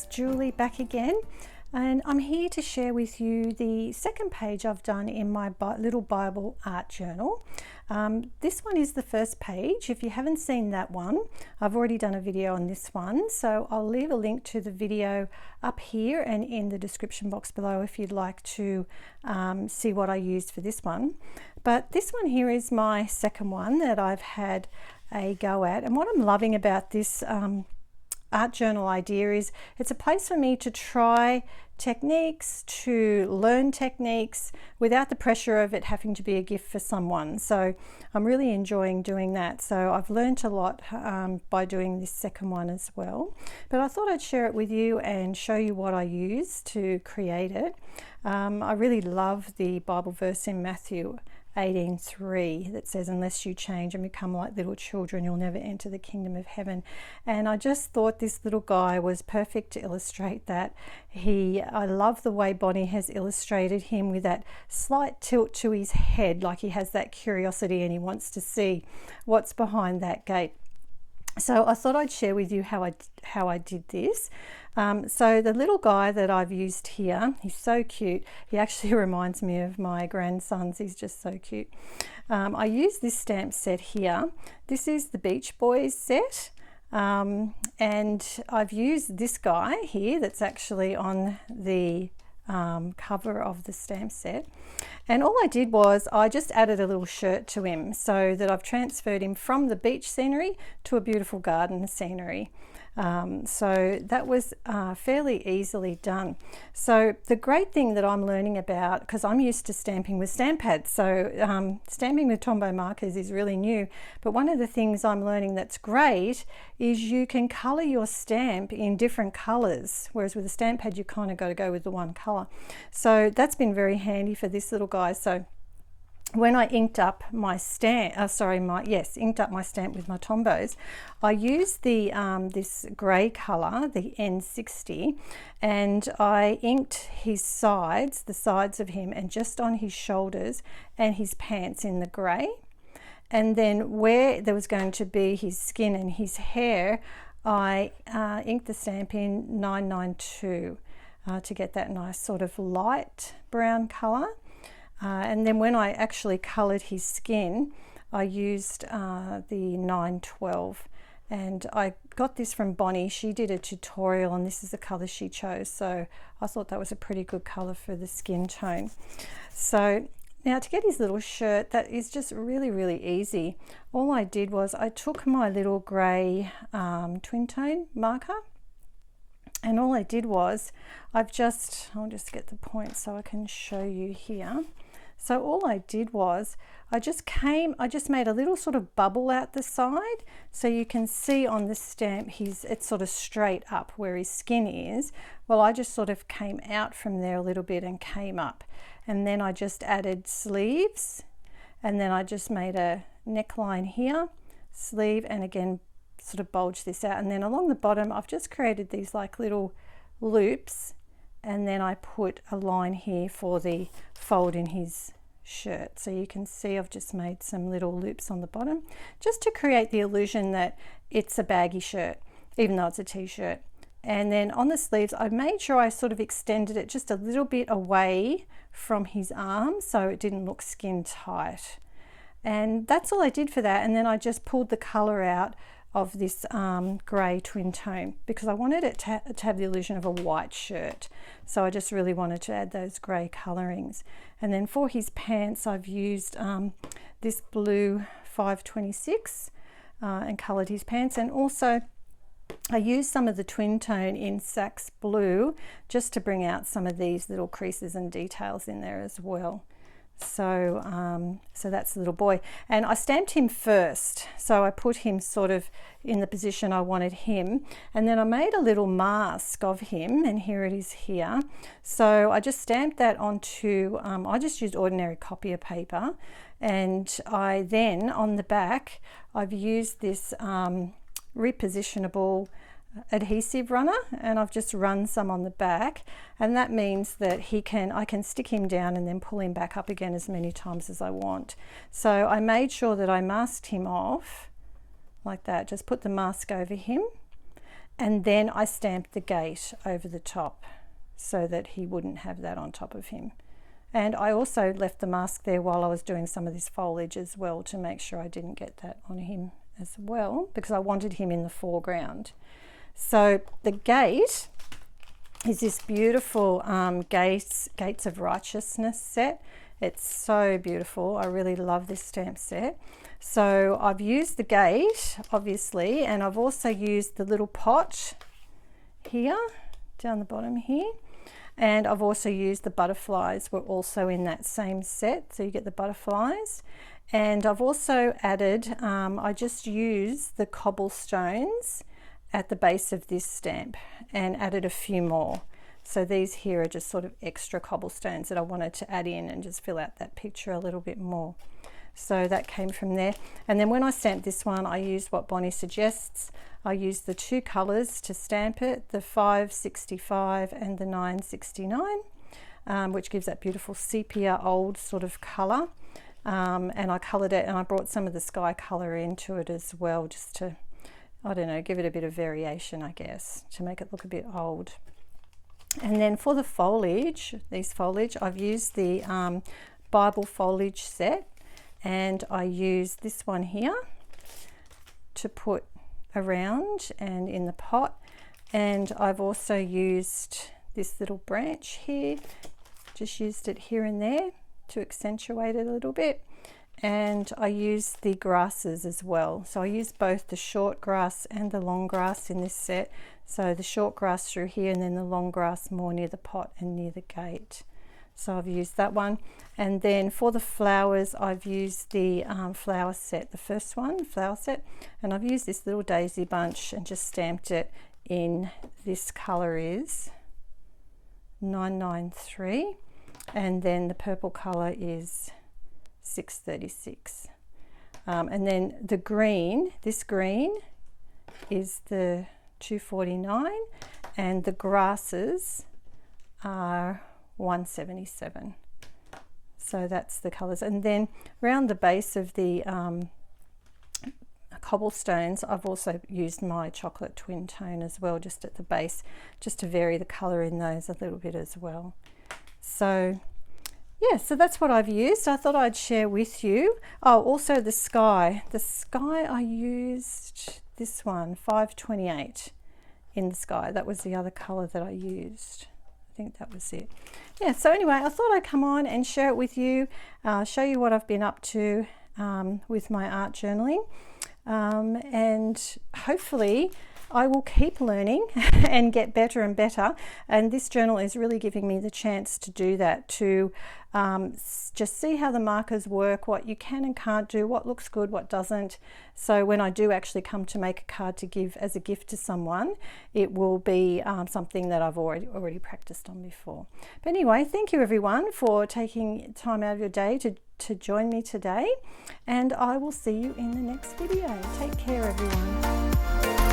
Julie back again, and I'm here to share with you the second page I've done in my little Bible art journal. This one is the first page. If you haven't seen that one, I've already done a video on this one, so I'll leave a link to the video up here and in the description box below if you'd like to see what I used for this one. But this one here is my second one that I've had a go at, and what I'm loving about this art journal idea is it's a place for me to try techniques, to learn techniques without the pressure of it having to be a gift for someone. So I'm really enjoying doing that. So I've learned a lot by doing this second one as well. But I thought I'd share it with you and show you what I use to create it. I really love the Bible verse in Matthew 18:3 that says, unless you change and become like little children, you'll never enter the kingdom of heaven. And I just thought this little guy was perfect to illustrate that. I love the way Bonnie has illustrated him with that slight tilt to his head, like he has that curiosity and he wants to see what's behind that gate. So I thought I'd share with you how I did this. So the little guy that I've used here, he's so cute. He actually reminds me of my grandsons. He's just so cute. I use this stamp set here. This is the Beach Boys set. And I've used this guy here that's actually on the cover of the stamp set, and all I did was I just added a little shirt to him so that I've transferred him from the beach scenery to a beautiful garden scenery. So that was fairly easily done. So the great thing that I'm learning about, because I'm used to stamping with stamp pads, so stamping with Tombow markers is really new, but one of the things I'm learning that's great is you can color your stamp in different colors, whereas with a stamp pad you kind of got to go with the one color. So that's been very handy for this little guy. So when I inked up my stamp, inked up my stamp with my Tombows, I used the this grey colour, the N60, and I inked his sides, the sides of him, and just on his shoulders and his pants in the grey. And then where there was going to be his skin and his hair, I inked the stamp in 992 to get that nice sort of light brown colour. And then when I actually coloured his skin, I used the 912, and I got this from Bonnie. She did a tutorial and this is the colour she chose, so I thought that was a pretty good colour for the skin tone. So now to get his little shirt, that is just really easy. All I did was I took my little grey twin tone marker, and all I did was I'll just get the point so I can show you here. So all I did was I just made a little sort of bubble out the side, so you can see on the stamp it's sort of straight up where his skin is. Well, I just sort of came out from there a little bit and came up, and then I just added sleeves, and then I just made a neckline here, sleeve, and again sort of bulge this out, and then along the bottom I've just created these like little loops, and then I put a line here for the fold in his shirt. So you can see I've just made some little loops on the bottom just to create the illusion that it's a baggy shirt, even though it's a t-shirt. And then on the sleeves I made sure I sort of extended it just a little bit away from his arm so it didn't look skin tight. And that's all I did for that. And then I just pulled the colour out of this grey twin tone because I wanted it to have the illusion of a white shirt. So I just really wanted to add those grey colourings. And then for his pants I've used this blue 526 and coloured his pants, and also I used some of the twin tone in Sax Blue just to bring out some of these little creases and details in there as well. So so that's the little boy, and I stamped him first, so I put him sort of in the position I wanted him, and then I made a little mask of him, and here it is here. So I just stamped that onto I just used ordinary copier paper, and I then on the back I've used this repositionable adhesive runner, and I've just run some on the back, and that means that I can stick him down and then pull him back up again as many times as I want. So I made sure that I masked him off like that, just put the mask over him, And then I stamped the gate over the top so that he wouldn't have that on top of him. And I also left the mask there while I was doing some of this foliage as well to make sure I didn't get that on him as well, because I wanted him in the foreground. So the gate is this beautiful Gates of Righteousness set. It's so beautiful. I really love this stamp set. So I've used the gate, obviously, and I've also used the little pot here, down the bottom here. And I've also used the butterflies, were also in that same set. So you get the butterflies. And I've also added, I just used the cobblestones at the base of this stamp and added a few more. So these here are just sort of extra cobblestones that I wanted to add in and just fill out that picture a little bit more. So that came from there. And then when I stamped this one, I used what Bonnie suggests. I used the two colours to stamp it, the 565 and the 969, which gives that beautiful sepia old sort of colour. And I coloured it, and I brought some of the sky colour into it as well, just to, I don't know, give it a bit of variation, I guess, to make it look a bit old. And then for the foliage, I've used the Bible foliage set, and I used this one here to put around and in the pot. And I've also used this little branch here, just used it here and there to accentuate it a little bit. And I used the grasses as well. So I used both the short grass and the long grass in this set. So the short grass through here, and then the long grass more near the pot and near the gate. So I've used that one. And then for the flowers, I've used the flower set, the first one, flower set. And I've used this little daisy bunch and just stamped it in, this color is 993. And then the purple color is 636. And then the green, this green is the 249, and the grasses are 177. So that's the colors. And then around the base of the cobblestones, I've also used my chocolate twin tone as well, just at the base, just to vary the color in those a little bit as well. So yeah, so that's what I've used. I thought I'd share with you. Oh, also the sky. The sky, I used this one, 528 in the sky. That was the other color that I used. I think that was it. Yeah, so anyway, I thought I'd come on and share it with you, show you what I've been up to with my art journaling. And hopefully I will keep learning and get better and better. And this journal is really giving me the chance to do that, to just see how the markers work, what you can and can't do, what looks good, what doesn't. So when I do actually come to make a card to give as a gift to someone, it will be something that I've already practiced on before. But anyway, thank you everyone for taking time out of your day to join me today. And I will see you in the next video. Take care, everyone.